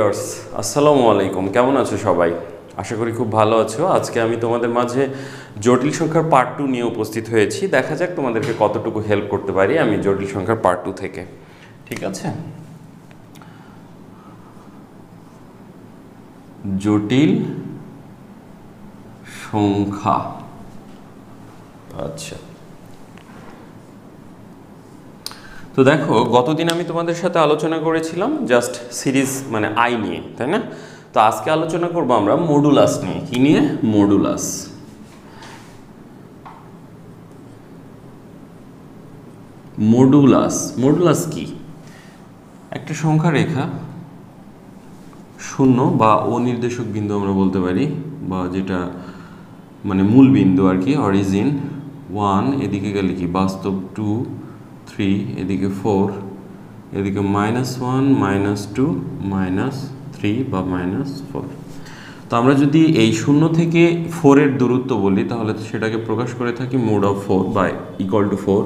Viewers, আসসালামু আলাইকুম। কেমন আছো সবাই? আশা করি খুব ভালো আছো। আজকে আমি তোমাদের মাঝে জটিল সংখ্যার পার্ট 2 নিয়ে উপস্থিত হয়েছি। দেখা যাক তোমাদেরকে কতটুকু হেল্প করতে পারি আমি জটিল সংখ্যার পার্ট 2 থেকে। ঠিক আছে, জটিল সংখ্যা। আচ্ছা, তো দেখো, গতদিন আমি তোমাদের সাথে আলোচনা করেছিলাম জাস্ট সিরিজ মানে আই নিয়ে, তাই না? তো আজকে আলোচনা করব আমরা মডুলাস নিয়ে। কি নিয়ে? মডুলাস। মডুলাস মডুলাস কি? একটা সংখ্যা রেখা, শূন্য বা অনির্দেশক বিন্দু আমরা বলতে পারি, বা যেটা মানে মূল বিন্দু আর কি, অরিজিন 1, এদিকে গেলে কি বাস্তব 2, 3, এদিকে 4, এদিকে -1, -2, -3 বা -4। তো আমরা যদি এই 0 থেকে 4 এর দূরত্ব বলি তাহলে সেটাকে প্রকাশ করে থাকি মোড অফ 4 বা ইকুয়াল টু 4।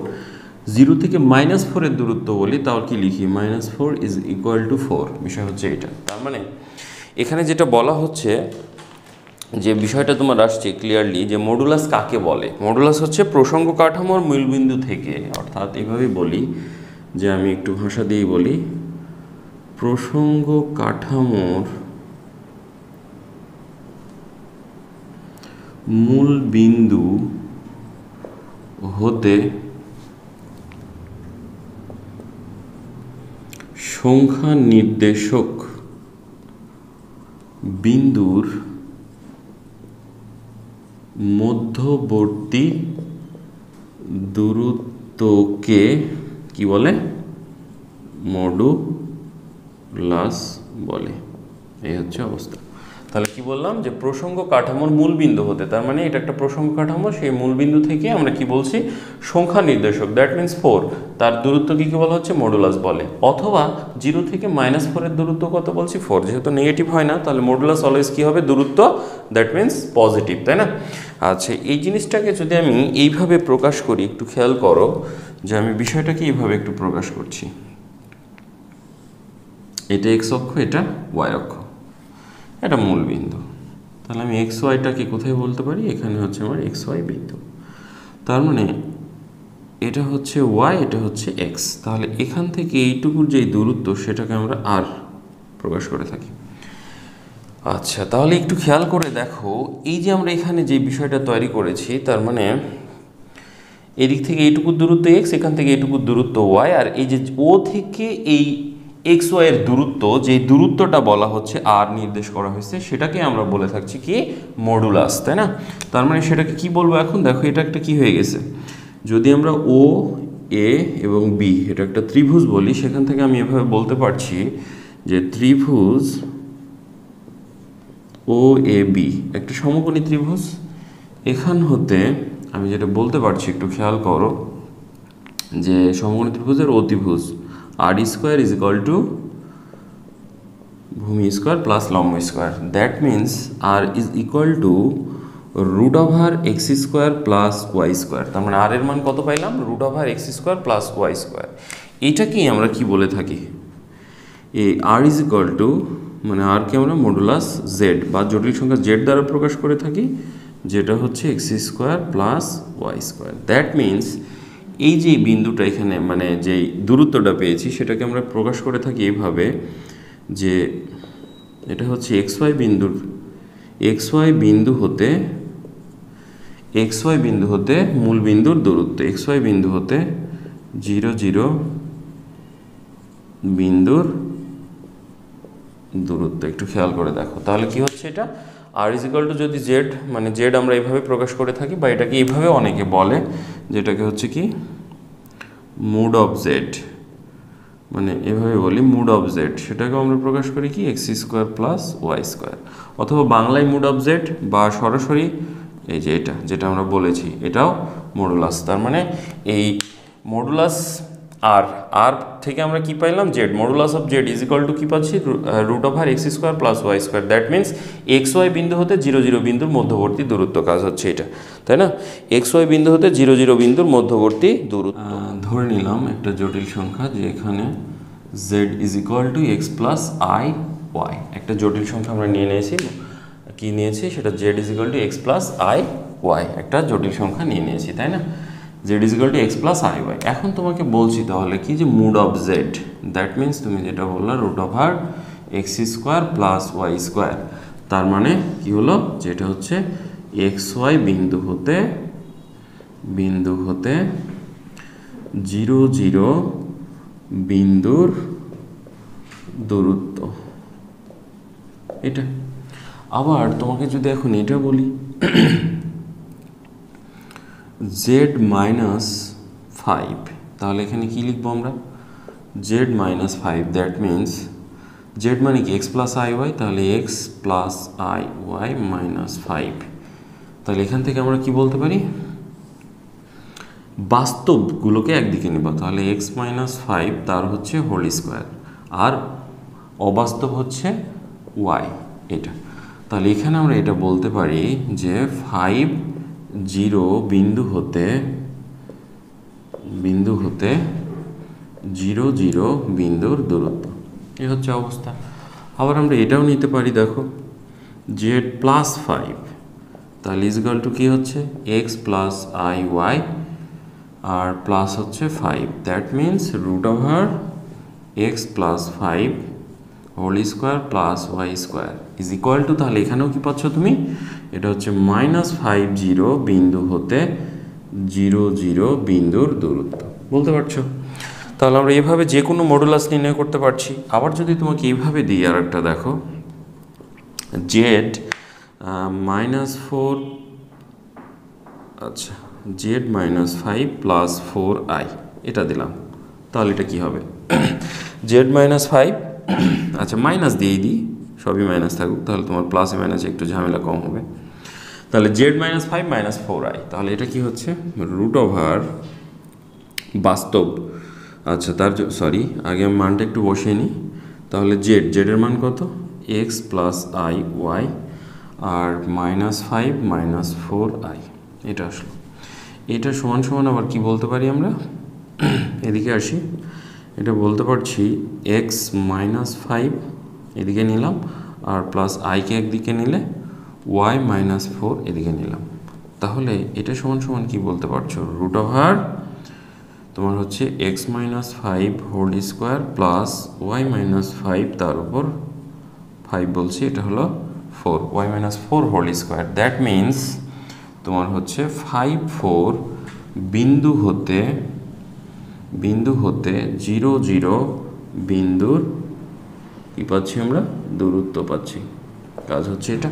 0 থেকে -4 এর দূরত্ব বলি তাহলে কি লিখি? -4 ইজ ইকুয়াল টু 4। বিষয় হচ্ছে এটা। তার মানে এখানে যেটা বলা হচ্ছে, যে বিষয়টা তোমার আসছে ক্লিয়ারলি, যে মডুলাস কাকে বলে। মডুলাস হচ্ছে প্রসঙ্গ কাঠামোর মূলবিন্দু থেকে, অর্থাৎ এভাবেই বলি, যে আমি একটু ভাষা দিয়েই বলি, প্রসঙ্গ কাঠামোর মূল বিন্দু হতে সংখ্যা নির্দেশক বিন্দুর মধ্যবর্তী দূরত্বকে কি বলে? মডুলাস বলে। এই হচ্ছে অবস্থা। তাহলে কি বললাম? যে প্রসঙ্গ কাঠামোর মূল বিন্দু হতে, তার মানে এটা একটা প্রসঙ্গ কাঠামো, সেই মূল বিন্দু থেকে আমরা কি বলছি? সংখ্যা নির্দেশক, দ্যাট মিনস 4, তার দূরত্ব কি বলা হচ্ছে? মডুলাস বলে। অথবা 0 থেকে -4 এর দূরত্ব কত বলছি? 4। যেহেতু নেগেটিভ হয় না, তাহলে মডুলাস অলওয়েজ কি হবে? দূরত্ব, দ্যাট মিনস পজিটিভ, তাই না? আচ্ছা, এই জিনিসটাকে যদি আমি এইভাবে প্রকাশ করি, একটু খেয়াল করো যে আমি বিষয়টাকে এইভাবে একটু প্রকাশ করছি। এটা এক্স অক্ষ, এটা ওয়াই অক্ষ, এটা মূল বিন্দু। তাহলে আমি এক্স ওয়াইটাকে কোথায় বলতে পারি? এখানে হচ্ছে আমার এক্স ওয়াই বিন্দু। তার মানে এটা হচ্ছে ওয়াই, এটা হচ্ছে এক্স। তাহলে এখান থেকে এইটুকুর যে দূরত্ব সেটাকে আমরা আর প্রকাশ করে থাকি। আচ্ছা, তাহলে একটু খেয়াল করে দেখো, এই যে আমরা এখানে যে বিষয়টা তৈরি করেছি, তার মানে এদিক থেকে এইটুকুর দূরত্ব এক্স, এখান থেকে এইটুকুর দূরত্ব ওয়াই, আর এই যে ও থেকে এই এক্স ওয়াই এর দূরত্ব, যে দূরত্বটা বলা হচ্ছে আর নির্দেশ করা হয়েছে, সেটাকে আমরা বলে থাকছি কি? মডুলাস, তাই না? তার মানে সেটাকে কি বলবো এখন? দেখো, এটা একটা কি হয়ে গেছে, যদি আমরা ও এ এবং বি এটা একটা ত্রিভুজ বলি, সেখান থেকে আমি এভাবে বলতে পারছি যে ত্রিভুজ ও এ বি একটা সমকোণী ত্রিভুজ। এখান হতে আমি যেটা বলতে পারছি, একটু খেয়াল করো, যে সমকোণী ত্রিভুজের অতিভুজ r square is equal to ভূমি স্কোয়ার প্লাস লম্ব square, that means r is equal to root over x square plus y square. তার মানে আর এর মান কত পাইলাম? Root over x square plus y square. এইটাকেই আমরা কি বলে থাকি? এই আর ইজ ইকুয়াল টু, মানে আরকে আমরা মডুলাস জেড বা জটিল সংখ্যা জেড দ্বারা প্রকাশ করে থাকি, যেটা হচ্ছে x square plus y square. That means এই যে বিন্দুটা এখানে, মানে যেই দূরত্বটা পেয়েছি, সেটাকে আমরা প্রকাশ করে থাকি এইভাবে, যে এটা হচ্ছে এক্স ওয়াই বিন্দু হতে মূল বিন্দুর দূরত্ব, এক্স ওয়াই বিন্দু হতে 0, 0 বিন্দুর দূরত্ব। একটু খেয়াল করে দেখো, তাহলে কি হচ্ছে এটা? আর ইজ ইকুয়াল টু, যদি জেড মানে জেড আমরা এইভাবে প্রকাশ করে থাকি, বা এটাকে এইভাবে অনেকে বলে, যেটাকে হচ্ছে কি মুড অফ জেড, মানে এভাবে বলি মুড অফ জেড, সেটাকেও আমরা প্রকাশ করি কি? X square plus y square. অথবা বাংলায় মুড অফ জেড, বা সরাসরি এই যে এটা যেটা আমরা বলেছি, এটাও মডুলাস। তার মানে এই মডুলাস আর আর থেকে আমরা কি পাইলাম? Z. Modulus of z is equal to কি পাচ্ছি? Root over x square plus y square. That means x y বিন্দু হতে 0, 0 বিন্দুর মধ্যবর্তী দূরত্ব, কাজ হচ্ছে এটা, তাই না? এক্স ওয়াই বিন্দু হতে 0, 0 বিন্দুর মধ্যবর্তী দূরত্ব। ধরে নিলাম একটা জটিল সংখ্যা, যে এখানে z is equal to x plus i y. একটা জটিল সংখ্যা আমরা নিয়ে নিয়েছি, কি নিয়েছি সেটা z is equal to x plus i y, একটা জটিল সংখ্যা নিয়ে নিয়েছি, তাই না? Z is equal to x plus i y. এখন তোমাকে বলছি তাহলে কি, যে mod of z, that means তুমি যেটা বললা root over x square plus y square. তার মানে কি হলো, যেটা হচ্ছে এক্স ওয়াই বিন্দু হতে 0 0 বিন্দুর দূরত্ব এটা। আবার তোমাকে যদি এখন এটা বলি জেড মাইনাস 5, তাহলে এখানে কি লিখবো আমরা, z minus 5, that means z মানে কি এক্স প্লাস আই ওয়াই, তাহলে x plus i y minus 5। তাহলে এখান থেকে আমরা কি বলতে পারি, বাস্তবগুলোকে একদিকে নিব, তাহলে এক্স মাইনাস 5 তার হচ্ছে হোল স্কোয়ার, আর অবাস্তব হচ্ছে ওয়াই এটা। তাহলে এখানে আমরা এটা বলতে পারি যে 5 0 বিন্দু হতে 0 0 বিন্দুর দূরত্ব, এই হচ্ছে অবস্থা। আবার আমরা এটাও নিতে পারি, দেখো জেড প্লাস 5, তাহলে ইজ ইকুয়াল টু কি হচ্ছে এক্স প্লাস আই ওয়াই আর প্লাস হচ্ছে 5, that means root over x plus 5 whole square plus y square is equal to, তাহলে এখানেও কি পাচ্ছ তুমি, এটা হচ্ছে মাইনাস 5 0 বিন্দু হতে 0 0 বিন্দুর দূরত্ব, বলতে পারছো? তাহলে আমরা এইভাবে যে কোনো মডুলাস নির্ণয় করতে পারছি। আবার যদি তোমাকে এইভাবে দিই, আর একটা দেখো জেড -4, আচ্ছা জেড -5 প্লাস 4i এটা দিলাম, তাহলে এটা কি হবে, জেড -5, আচ্ছা মাইনাস দিয়েই দিই, সবই মাইনাস থাকুক, তাহলে তোমার প্লাসে মাইনাসে একটু ঝামেলা কম হবে। তাহলে জেড -5 -4i, তাহলে এটা কি হচ্ছে রুট ওভার বাস্তব, আচ্ছা তার সরি আগে আমি মানটা একটু বসিয়ে নিই। তাহলে জেডের মান কত, এক্স প্লাস আই ওয়াই আর -5 -4i এটা আসলো। এটা সমান সমান আবার কি বলতে পারি আমরা, এদিকে আসি, এটা বলতে পারছি এক্স -5 এদিকে নিলাম আর প্লাস আইকে একদিকে নিলে ওয়াই -4 এদিকে নিলাম, তাহলে এটা সমান সমান কি বলতে পারছো, রুট ওভার তোমার হচ্ছে x -5 whole square plus y -5 তার উপর 5 বলছি, এটা হলো 4, y -4 whole square, that means তোমার হচ্ছে 5 4 বিন্দু হতে 0 0 বিন্দুর কি পাচ্ছি আমরা, দূরত্ব পাচ্ছি, কাজ হচ্ছে এটা।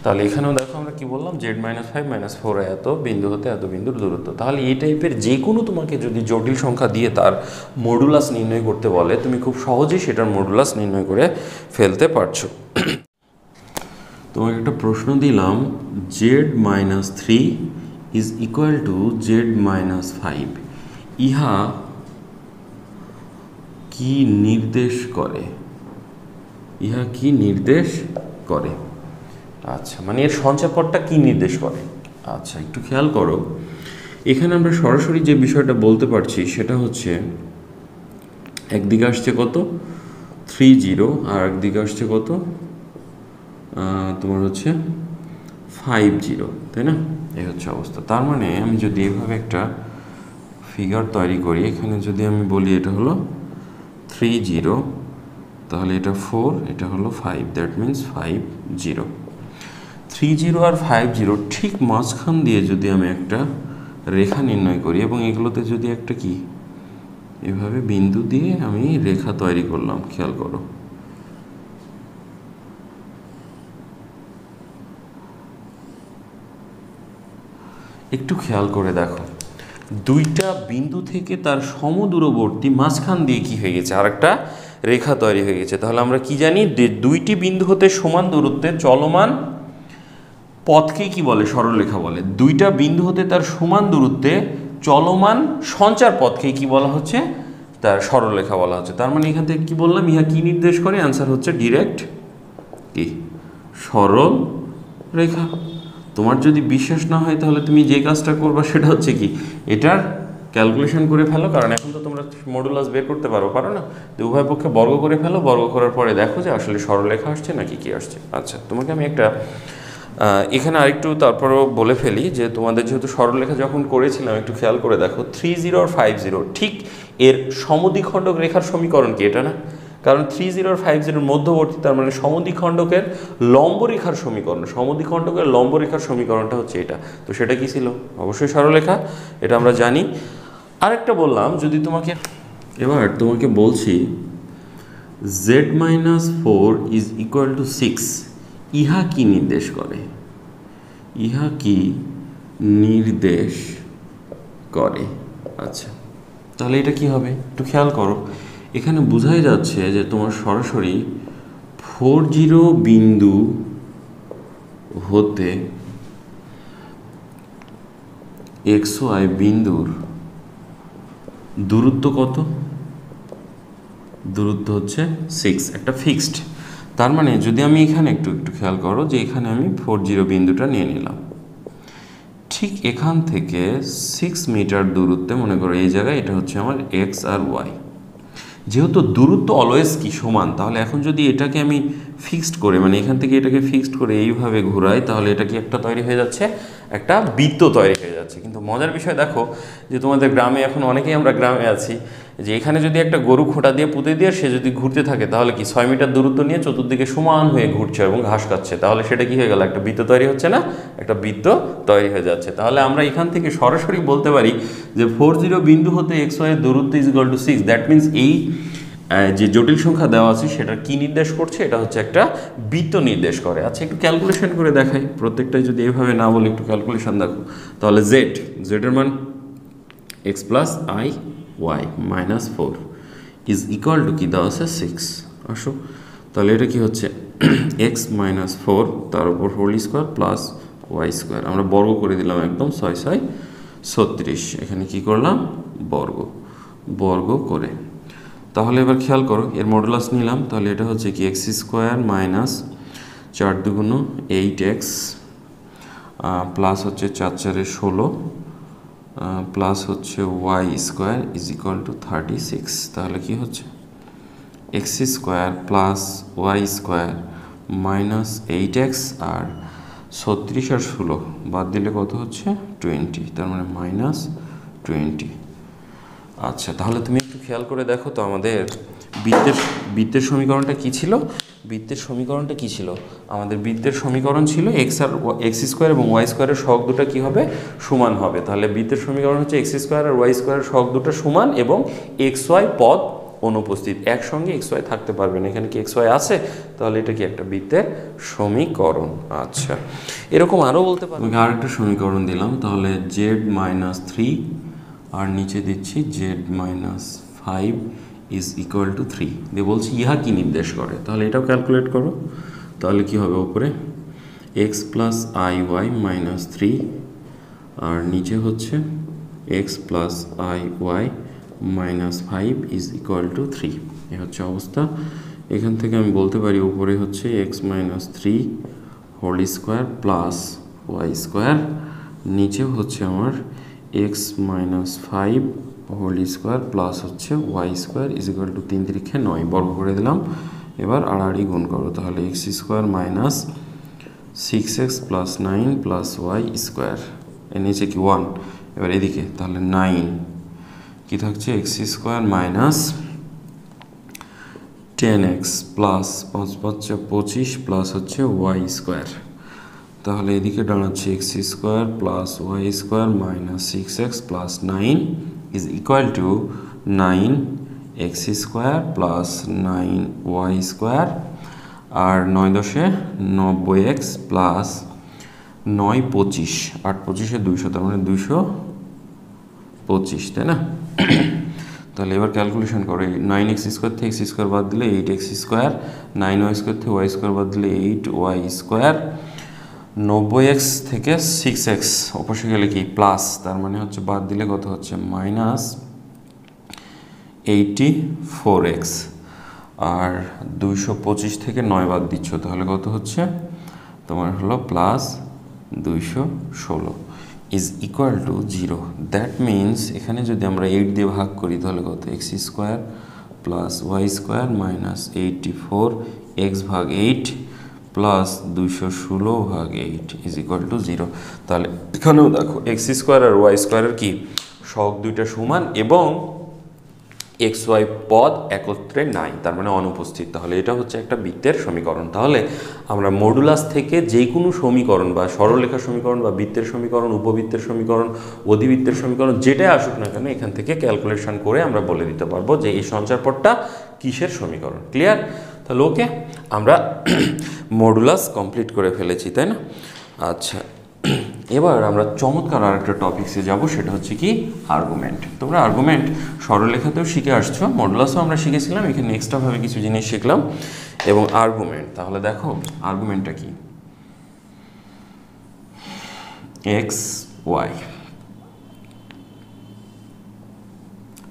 তাহলে এখানেও দেখো আমরা কি বললাম, জেড -5 -4 এত বিন্দু হতে এত বিন্দুর দূরত্ব। তাহলে এই টাইপের যে কোনো তোমাকে যদি জটিল সংখ্যা দিয়ে তার মডুলাস নির্ণয় করতে বলে, তুমি খুব সহজেই সেটার মডুলাস নির্ণয় করে ফেলতে পারছো। তোমাকে একটা প্রশ্ন দিলাম, Z -3 is equal to Z -5, ইহা কি নির্দেশ করে, আচ্ছা মানে এর সঞ্চারপথটা কি নির্দেশ করে। আচ্ছা একটু খেয়াল করো, এখানে আমরা সরাসরি যে বিষয়টা বলতে পারছি সেটা হচ্ছে একদিকে আসছে কত 3 0 আর একদিকে আসছে কত তোমার হচ্ছে 5 0, তাই না? এই হচ্ছে অবস্থা। তার মানে আমি যদি এভাবে একটা ফিগার তৈরি করি, এখানে যদি আমি বলি এটা হলো 3 0, তাহলে এটা 4, এটা হলো 5, দ্যাট মিনস 5 0। 3 0 আর 5 0 ঠিক মাঝখান দিয়ে যদি আমি একটা রেখা নির্ণয় করি এবং এগুলোতে যদি একটা কি এভাবে বিন্দু দিয়ে আমি রেখা তৈরি করলাম, খেয়াল করো, একটু খেয়াল করে দেখো, দুইটা বিন্দু থেকে তার সমদূরবর্তী মাঝখান দিয়ে কি হয়ে গেছে, আর একটা রেখা তৈরি হয়ে গেছে। তাহলে আমরা কি জানি, দুইটি বিন্দু হতে সমান দূরত্বে চলমান পথকে কি বলে, সরলরেখা বলে। দুইটা বিন্দু হতে তার সমান দূরত্বে চলমান সঞ্চার পথকে কি বলা হচ্ছে, তার সরলরেখা বলা হচ্ছে। তার মানে এখান থেকে কি বললাম, ইহা কি নির্দেশ করে, অ্যান্সার হচ্ছে ডিরেক্ট কি সরল রেখা। তোমার যদি বিশ্বাস না হয় তাহলে তুমি যে কাজটা করবা সেটা হচ্ছে কি, এটার ক্যালকুলেশন করে ফেলো, কারণ এখন তো তোমরা মডুলাস বের করতে পারো না? তো উভয় পক্ষে বর্গ করে ফেলো, বর্গ করার পরে দেখো যে আসলে সরলরেখা আসছে নাকি কি আসছে। আচ্ছা, তোমাকে আমি একটা এখানে আরেকটু তারপরও বলে ফেলি যে তোমাদের যেহেতু সরলরেখা যখন করেছিলাম একটু খেয়াল করে দেখো 30 আর 50 ঠিক এর সমদ্বিখণ্ডক রেখার সমীকরণ কি এটা না? কারণ 30 আর 50 মধ্যবর্তী, তার মানে সমদ্বিখণ্ডকের লম্ব রেখার সমীকরণ, সমদ্বিখণ্ডকের লম্ব রেখার সমীকরণটা হচ্ছে এটা। তো সেটা কি ছিল? অবশ্যই সরলরেখা, এটা আমরা জানি। আরেকটা বললাম, যদি তোমাকে এবার তোমাকে বলছি z-4 ইজ ইকুয়াল টু 6, ইহা কি নির্দেশ করে? ইহা কি নির্দেশ করে? আচ্ছা, তাহলে এটা কি হবে একটু খেয়াল করো। এখানে বোঝাই যাচ্ছে যে তোমার সরাসরি 40 বিন্দু হতে xy বিন্দুর দূরত্ব কত? দূরত্ব হচ্ছে 6, একটা ফিক্সড। তার মানে যদি আমি এখানে একটু খেয়াল করো যে এখানে আমি 40 বিন্দুটা নিয়ে নিলাম, ঠিক এখান থেকে 6 মিটার দূরত্বে, মনে করো এই জায়গায় এটা হচ্ছে আমার এক্স আর ওয়াই। যেহেতু দূরত্ব অলওয়েজ কি সমান, তাহলে এখন যদি এটাকে আমি ফিক্সড করে, মানে এখান থেকে এটাকে ফিক্সড করে এইভাবে ঘোরাই, তাহলে এটা কি একটা তৈরি হয়ে যাচ্ছে, একটা বৃত্ত তৈরি হয়ে যাচ্ছে। কিন্তু মজার বিষয় দেখো যে তোমাদের গ্রামে, এখন অনেকেই আমরা গ্রামে আছি, যে এখানে যদি একটা গরু খোঁটা দিয়ে পুঁতে দিয়ে সে যদি ঘুরতে থাকে, তাহলে কি 6 মিটার দূরত্ব নিয়ে চতুর্দিকে সমান হয়ে ঘুরছে এবং ঘাস খাচ্ছে, তাহলে সেটা কি হয়ে গেল, একটা বৃত্ত তৈরি হচ্ছে না? একটা বৃত্ত তৈরি হয়ে যাচ্ছে। তাহলে আমরা এখান থেকে সরাসরি বলতে পারি যে 40 বিন্দু হতে xy এর দূরত্ব is equal two 6। That means এই যে জটিল সংখ্যা দেওয়া আছে সেটা কি নির্দেশ করছে? এটা হচ্ছে একটা বৃত্ত নির্দেশ করে। আচ্ছা, একটু ক্যালকুলেশন করে দেখাই, প্রত্যেকটাই যদি এভাবে না বলে একটু ক্যালকুলেশন দেখো। তাহলে জেডের মান x plus i y minus 4 is equal to কি দেওয়া আছে 6। আসো, তাহলে এটা কি হচ্ছে এক্স মাইনাস 4 তার উপর whole square plus y square, আমরা বর্গ করে দিলাম একদম 6 6 36। এখানে কি করলাম, বর্গ করে। তাহলে এবার খেয়াল করো, এর মডুলাস নিলাম, তাহলে এটা হচ্ছে কি এক্স স্কোয়ার মাইনাস 4 দুগুণ 8x প্লাস হচ্ছে 4 4 16 প্লাস হচ্ছে y square is equal to 36। তাহলে কি হচ্ছে x square plus y square minus 8x আর 36 আর 16 বাদ দিলে কত হচ্ছে 20, তার মানে মাইনাস 20। আচ্ছা, তাহলে তুমি একটু খেয়াল করে দেখো তো আমাদের বৃত্তের সমীকরণটা কি ছিল? আমাদের বৃত্তের সমীকরণ ছিল এক্স স্কোয়ার এবং ওয়াই স্কোয়ারের সহগ দুটো কী হবে, সমান হবে। তাহলে বৃত্তের সমীকরণ হচ্ছে এক্স স্কোয়ার আর ওয়াই স্কোয়ারের সহগ দুটো সমান এবং এক্স ওয়াই পদ অনুপস্থিত, একসঙ্গে এক্স ওয়াই থাকতে পারবে না। এখানে কি এক্স ওয়াই আছে? তাহলে এটা কি একটা বৃত্তের সমীকরণ। আচ্ছা, এরকম আরও বলতে পারবো। আরেকটা সমীকরণ দিলাম, তাহলে z-3 আর নিচে দিচ্ছি z-5 ইজ ইকুয়াল টু 3 দিয়ে বলছি ইহা কি নির্দেশ করে। তাহলে এটাও ক্যালকুলেট করো, তাহলে কি হবে, উপরে x plus i y minus 3 আর নিচে হচ্ছে x plus i y minus 5 is equal to 3। এ হচ্ছে অবস্থা। এখান থেকে আমি বলতে পারি উপরে হচ্ছে x minus 3 whole square plus y square, নিচে হচ্ছে আমার x minus 5 whole square plus হচ্ছে y square is equal to 3 3 9 বর্গ করে দিলাম। এবার আড়াআড়ি গুণ করো, তাহলে x square minus 6x plus 9 plus y square, এর নিচে কি 1, এবার এদিকে তাহলে 9 কি থাকছে x square minus 10x plus 5 5 25 plus হচ্ছে ওয়াই স্কোয়ার, তাহলে এদিকে দাঁড়াচ্ছে x square plus y square minus 6x plus 9 is equal to 9x square plus 9y square আর 9 10 90x প্লাস 9 25 8 25 200, তার মানে 225, তাই না? তাহলে এবার ক্যালকুলেশন করো, 9x স্কোয়ার থেকে x স্কোয়ার বাদ দিলে 8x স্কোয়ার, 9y স্কোয়ার থেকে y স্কোয়ার বাদ দিলে 8y স্কোয়ার, 90x থেকে 6x অপাশে গেলে কি প্লাস, তার মানে হচ্ছে বাদ দিলে কত হচ্ছে মাইনাস 84x আর 225 থেকে 9 বাদ দিচ্ছ, তাহলে কত হচ্ছে তোমার হলো plus 216। Is equal to 0। That means এখানে যদি আমরা 8 দিয়ে ভাগ করি তাহলে কত, x square plus y square minus 84 x ভাগ 8 প্লাস 216 ভাগ 8 ইজ ইকুয়াল টু 0। তাহলে এখানেও দেখো এক্স স্কোয়ার আর ওয়াই স্কোয়ারের কি সহগ দুইটা সমান এবং এক্স ওয়াই পদ একত্রে নাই, তার মানে অনুপস্থিত। তাহলে এটা হচ্ছে একটা বৃত্তের সমীকরণ। তাহলে আমরা মডুলাস থেকে যে কোনো সমীকরণ বা সরলরেখা সমীকরণ বা বৃত্তের সমীকরণ, উপবৃত্তের সমীকরণ, অধিবৃত্তের সমীকরণ যেটাই আসুক না কেন এখান থেকে ক্যালকুলেশন করে আমরা বলে দিতে পারবো যে এই সঞ্চারপথটা কিসের সমীকরণ। ক্লিয়ার? তাহলে ওকে, আমরা মডুলাস কমপ্লিট করে ফেলেছি, তাই না? আচ্ছা, এবার আমরা চমৎকার আর একটা টপিক্সে যাব, সেটা হচ্ছে কি আর্গুমেন্ট। তোমরা আর্গুমেন্ট সরলরেখাতেও শিখে আসছো, মডুলাসও আমরা শিখেছিলাম, এখানে এক্সট্রাভাবে কিছু জিনিস শিখলাম। এবং আর্গুমেন্ট, তাহলে দেখো আর্গুমেন্টটা কি, x y,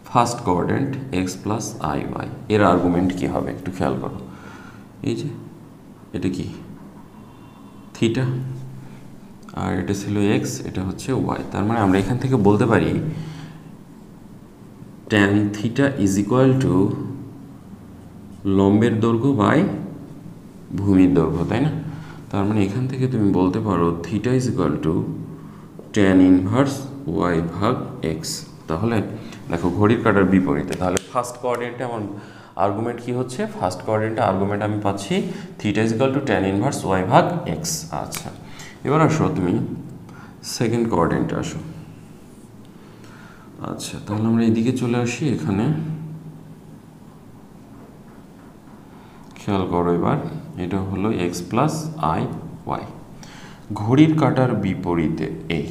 first coordinate x plus i y, এর আর্গুমেন্ট কি হবে একটু খেয়াল করো। এই যে এটা কি থিটা, আর এটা ছিল এক্স, এটা হচ্ছে ওয়াই। তার মানে আমরা এখান থেকে বলতে পারি tan theta is equal to লম্বের দৈর্ঘ্য বাই ভূমির দৈর্ঘ্য, তাই না? তার মানে এখান থেকে তুমি বলতে পারো theta is equal to tan inverse y ভাগ এক্স। তাহলে দেখো ঘড়ির কাঁটার বিপরীতে, তাহলে ফার্স্ট কোঅর্ডিনেটে আমার আর্গুমেন্ট কি হচ্ছে, ফার্স্ট কোঅর্ডিনেটে আর্গুমেন্ট আমি পাচ্ছি theta is equal to tan inverse y ভাগ এক্স। আচ্ছা, এবার আসো তুমি সেকেন্ড কোঅর্ডিনেটে আসো। আচ্ছা, তাহলে আমরা এদিকে চলে আসি, এখানে খেয়াল করো এবার, এটা হলো এক্স প্লাস আই ওয়াই, ঘড়ির কাঁটার বিপরীতে এই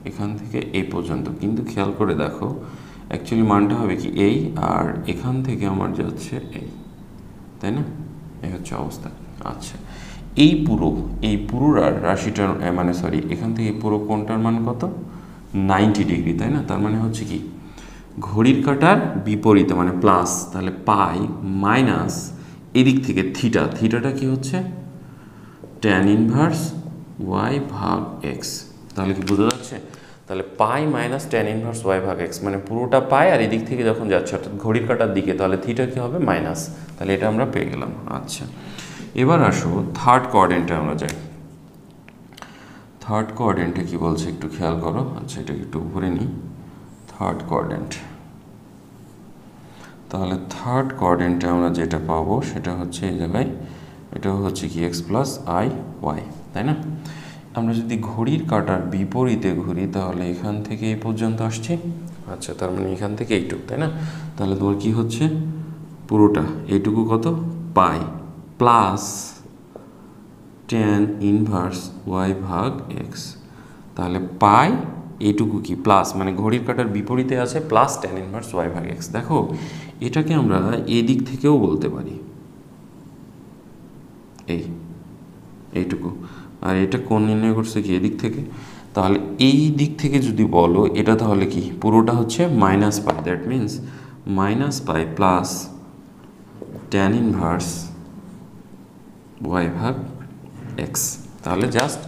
এখান থেকে এই পর্যন্ত। কিন্তু খেয়াল করে দেখো অ্যাকচুয়ালি মানটা হবে কি এই, আর এখান থেকে আমার যাচ্ছে এই, তাই না? এই হচ্ছে অবস্থা। আচ্ছা, এই পুরোর রাশিটার মানে সরি এখান থেকে পুরো কোণটার মান কত, 90 ডিগ্রি, তাই না? তার মানে হচ্ছে কি ঘড়ির কাঁটার বিপরীতে মানে প্লাস, তাহলে পাই মাইনাস এদিক থেকে থিটা, থিটাটা কি হচ্ছে ট্যান ইনভার্স ওয়াই ভাগ এক্স। তাহলে কি বোঝা যাচ্ছে? তাহলে পাই মাইনাস ট্যান ইনভার্স ওয়াই ভাগ এক্স, মানে পুরোটা পাই আর এদিক থেকে যখন যাচ্ছে অর্থাৎ ঘড়ির কাঁটার দিকে, তাহলে থিটা কি হবে মাইনাস। তাহলে এটা আমরা পেয়ে গেলাম। আচ্ছা, এবার আসো থার্ড কোঅর্ডিনেটে আমরা যাই। থার্ড কোঅর্ডিনেটে কি বলছে একটু খেয়াল করো। আচ্ছা, এটাকে একটু উপরে নিই, থার্ড কোঅর্ডিনেট। তাহলে থার্ড কোঅর্ডিনেটে আমরা যেটা পাবো সেটা হচ্ছে এই জায়গায়, এটা হচ্ছে কি এক্স প্লাস আই ওয়াই, তাই না? আমরা যদি ঘড়ির কাঁটার বিপরীতে ঘুরি তাহলে এখান থেকে এই পর্যন্ত আসছি। আচ্ছা, তার মানে এখান থেকে এইটুকু, তাই না? তাহলে তোমার কি হচ্ছে পুরোটা এইটুকু কত pi plus tan inverse y ভাগ এক্স। তাহলে পাই এইটুকু কি প্লাস, মানে ঘড়ির কাঁটার বিপরীতে আছে প্লাস ট্যান ইনভার্স ওয়াই ভাগ এক্স। দেখো এটাকে আমরা এদিক থেকেও বলতে পারি এইটুকু, আর এটা কোণ নির্ণয় করছে কি এদিক থেকে। তাহলে এই দিক থেকে যদি বলো এটা, তাহলে কি পুরোটা হচ্ছে minus pi, that means minus pi plus tan inverse y ভাগ এক্স। তাহলে জাস্ট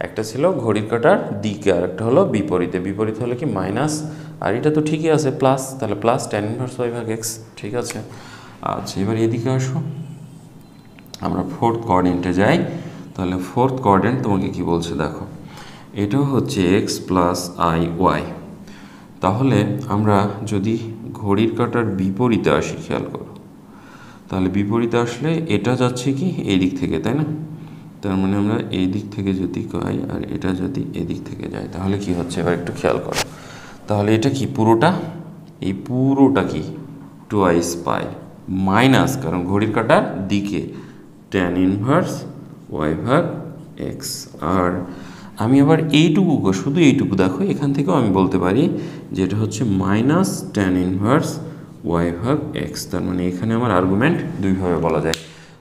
একটা ছিল ঘড়ির কাঁটার দিকে আর একটা হলো বিপরীতে, বিপরীত হলো কি মাইনাস, আর এটা তো ঠিকই আছে প্লাস, তাহলে প্লাস ট্যান ইনভার্স ওয়াই ভাগ এক্স, ঠিক আছে। আচ্ছা, এবার এদিকে আসো, আমরা ফোর্থ কোঅর্ডিনেটে যাই। তাহলে ফোর্থ কোঅর্ডিনেট তোমাকে কি বলছে দেখো, এটাও হচ্ছে এক্স প্লাস আই ওয়াই। তাহলে আমরা যদি ঘড়ির কাঁটার বিপরীতে আসি, খেয়াল করো, তাহলে বিপরীতে আসলে এটা যাচ্ছে কি এই দিক থেকে, তাই না? তার মানে আমরা এই দিক থেকে যদি যাই আর এটা যদি এদিক থেকে যায় তাহলে কি হচ্ছে এবার একটু খেয়াল করো। তাহলে এটা কি পুরোটা, এই পুরোটা কি টুয়াইস পাই মাইনাস, কারণ ঘড়ির কাঁটার দিকে ট্যান ইনভার্স ওয়াই ভাগ এক্স। আর আমি আবার এইটুকু, শুধু এইটুকু দেখো এখান থেকেও আমি বলতে পারি যে এটা হচ্ছে মাইনাস ট্যান ইনভার্স ওয়াই ভাগ এক্স। তার মানে এখানে আমার আর্গুমেন্ট দুইভাবে বলা যায়।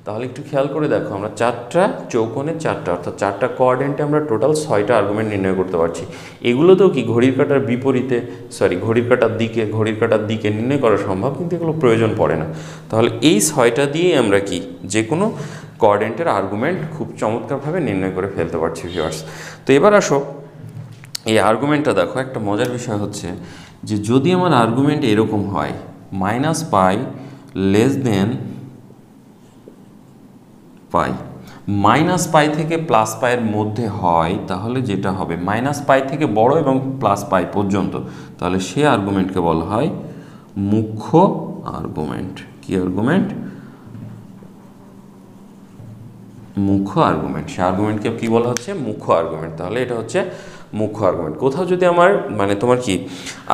তাহলে একটু খেয়াল করে দেখো, আমরা চারটা চৌকোণে চারটা অর্থাৎ চারটা কোঅর্ডিনেটে আমরা টোটাল 6টা আর্গুমেন্ট নির্ণয় করতে পারছি। এগুলোতেও কি ঘড়ির কাঁটার বিপরীতে ঘড়ির কাঁটার দিকে নির্ণয় করা সম্ভব, কিন্তু এগুলো প্রয়োজন পড়ে না। তাহলে এই 6টা দিয়েই আমরা কি যে কোনো কোঅর্ডিনেটের আর্গুমেন্ট খুব চমৎকারভাবে নির্ণয় করে ফেলতে পারছি ভিউয়ার্স। তো এবার আসো এই আর্গুমেন্টটা দেখো, একটা মজার বিষয় হচ্ছে যে যদি আমার আর্গুমেন্ট এরকম হয় মাইনাস পাই লেস দেন পাই, মাইনাস পাই থেকে প্লাস পাইয়ের মধ্যে হয়, তাহলে যেটা হবে মাইনাস পাই থেকে বড় এবং প্লাস পাই পর্যন্ত, তাহলে সে আর্গুমেন্টকে বলা হয় মুখ্য আর্গুমেন্ট। কি আর্গুমেন্ট? মুখ্য আর্গুমেন্ট। সে আর্গুমেন্টকে কি বলা হচ্ছে? মুখ্য আর্গুমেন্ট। তাহলে এটা হচ্ছে মুখ্য আর্গুমেন্ট। কোথাও যদি আমার মানে তোমার কি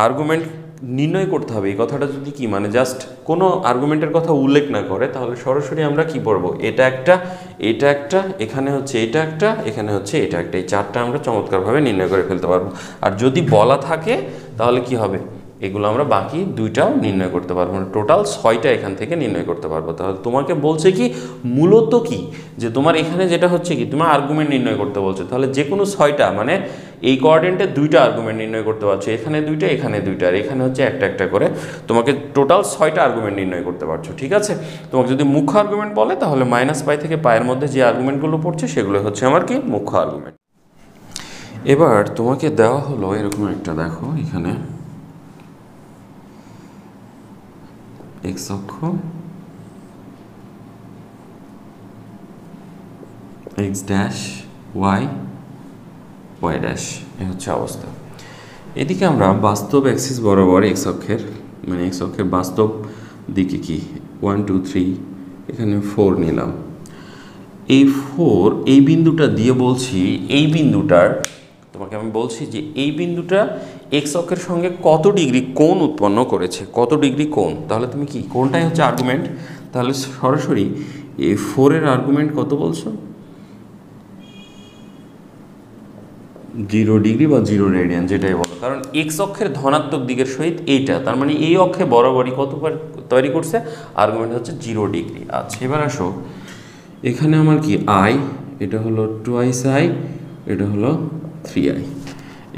আর্গুমেন্ট নির্ণয় করতে হবে, এই কথাটা যদি কি মানে জাস্ট কোনো আর্গুমেন্টের কথা উল্লেখ না করে, তাহলে সরাসরি আমরা কি পড়ব, এটা একটা, এটা একটা, এখানে হচ্ছে এটা একটা, এখানে হচ্ছে এটা একটা, এই চারটা আমরা চমৎকারভাবে নির্ণয় করে ফেলতে পারবো। আর যদি বলা থাকে তাহলে কি হবে, এগুলো আমরা বাকি দুইটাও নির্ণয় করতে পারবো, মানে টোটাল 6টা এখান থেকে নির্ণয় করতে পারবো। তাহলে তোমাকে বলছে কি মূলত কি, যে তোমার এখানে যেটা হচ্ছে কি তোমার আর্গুমেন্ট নির্ণয় করতে বলছে, তাহলে যে কোনো 6টা মানে এই কোঅর্ডিনেটে 2টা আর্গুমেন্ট নির্ণয় করতে পারছো, এখানে 2টা, এখানে 2টা, আর এখানে হচ্ছে একটা একটা করে, তোমাকে টোটাল 6টা আর্গুমেন্ট নির্ণয় করতে পারছো। ঠিক আছে, তোমাকে যদি মুখ্য আর্গুমেন্ট বলে তাহলে মাইনাস পাই থেকে পায়ের মধ্যে যে আর্গুমেন্টগুলো পড়ছে সেগুলো হচ্ছে আমার কি মুখ্য আর্গুমেন্ট। এবার তোমাকে দেওয়া হলো এরকম একটা, দেখো এখানে এক্স অক্ষ, x dash, y, y dash, এ হচ্ছে অবস্থা। এদিকে আমরা বাস্তব অ্যাক্সিস বরাবর এক্স অক্ষের মানে এক্স অক্ষের বাস্তব দিকে কি 1 2 3 এখানে 4 নিলাম। এই 4 এই বিন্দুটা দিয়ে বলছি, এই বিন্দুটার তোমাকে আমি বলছি যে এই বিন্দুটা এক্স অক্ষের সঙ্গে কত ডিগ্রি কোণ উৎপন্ন করেছে, কত ডিগ্রি কোণ। তাহলে তুমি কি কোণটাই হচ্ছে আর্গুমেন্ট, তাহলে সরাসরি এই 4 এর আর্গুমেন্ট কত বলছো, 0 ডিগ্রি বা 0 রেডিয়ান যেটাই বলো, কারণ এক্স অক্ষের ধনাত্মক দিকের সহিত এইটা, তার মানে এই অক্ষে বরাবরই কত তৈরি করছে, আর্গুমেন্ট হচ্ছে 0 ডিগ্রি। আচ্ছা এবার আসো, এখানে আমার কি আই, এটা হলো 2i, এটা হলো 3i,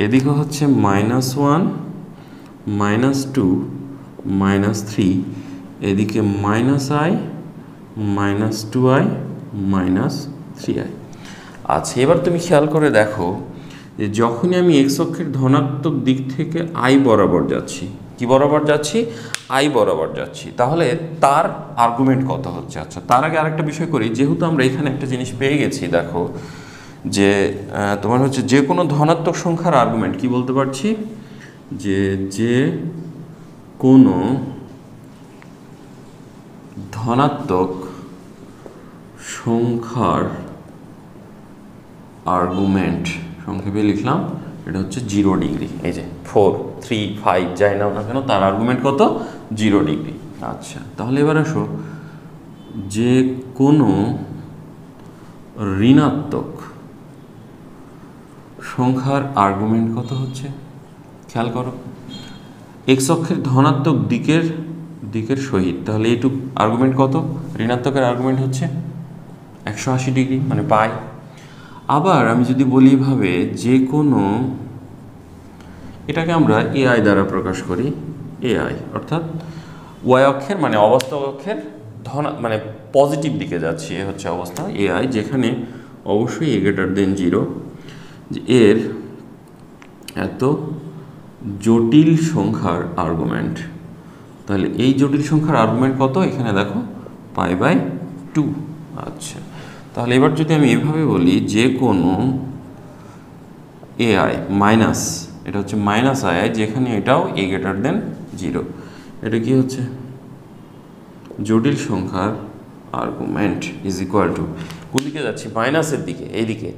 এদিকে হচ্ছে -1 -2 -3, এদিকে -i -2i -3i। আচ্ছা এবার তুমি খেয়াল করে দেখো যে যখনই আমি এক্স অক্ষের ধনাত্মক দিক থেকে আই বরাবর যাচ্ছি, কি বরাবর যাচ্ছি, আই বরাবর যাচ্ছি, তাহলে তার আর্গুমেন্ট কত হচ্ছে। আচ্ছা তার আগে আরেকটা বিষয় করি, যেহেতু আমরা এখানে একটা জিনিস পেয়ে গেছি, দেখো যে তোমার হচ্ছে যে কোনো ধনাত্মক সংখ্যার আর্গুমেন্ট কি বলতে পারছি, যে কোনো ধনাত্মক সংখ্যার আর্গুমেন্ট, সংক্ষেপে লিখলাম, এটা হচ্ছে 0 ডিগ্রি। এই যে 4 3 5 যাই নাও না কেন তার আর্গুমেন্ট কত, 0 ডিগ্রি। আচ্ছা তাহলে এবার আসো, যে কোনো ঋণাত্মক সংখ্যার আর্গুমেন্ট কত হচ্ছে, খেয়াল করো, এক্স অক্ষের ধনাত্মক দিকের সহিত, তাহলে এইটুক আর্গুমেন্ট কত, ঋণাত্মকের আর্গুমেন্ট হচ্ছে 180 ডিগ্রি মানে পাই। আবার আমি যদি বলি এভাবে, যে কোনো, এটাকে আমরা এআই দ্বারা প্রকাশ করি, এআই অর্থাৎ ওয়াই অক্ষের মানে অবাস্তব অক্ষের মানে পজিটিভ দিকে যাচ্ছি, এ হচ্ছে অবস্থা এআই, যেখানে অবশ্যই a>0, যে এর এত জটিল সংখ্যার আর্গুমেন্ট, তাহলে এই জটিল সংখ্যার আর্গুমেন্ট কত, এখানে দেখো π/2। আচ্ছা তাহলে এবার যদি আমি এভাবে বলি, যে কোনো এআই মাইনাস, এটা হচ্ছে -i, যেখানে এটাও a>0, এটা কি হচ্ছে জটিল সংখ্যার আর্গুমেন্ট ইজ ইকুয়াল টু, কোন দিকে যাচ্ছি, মাইনাসের দিকে, এইদিকে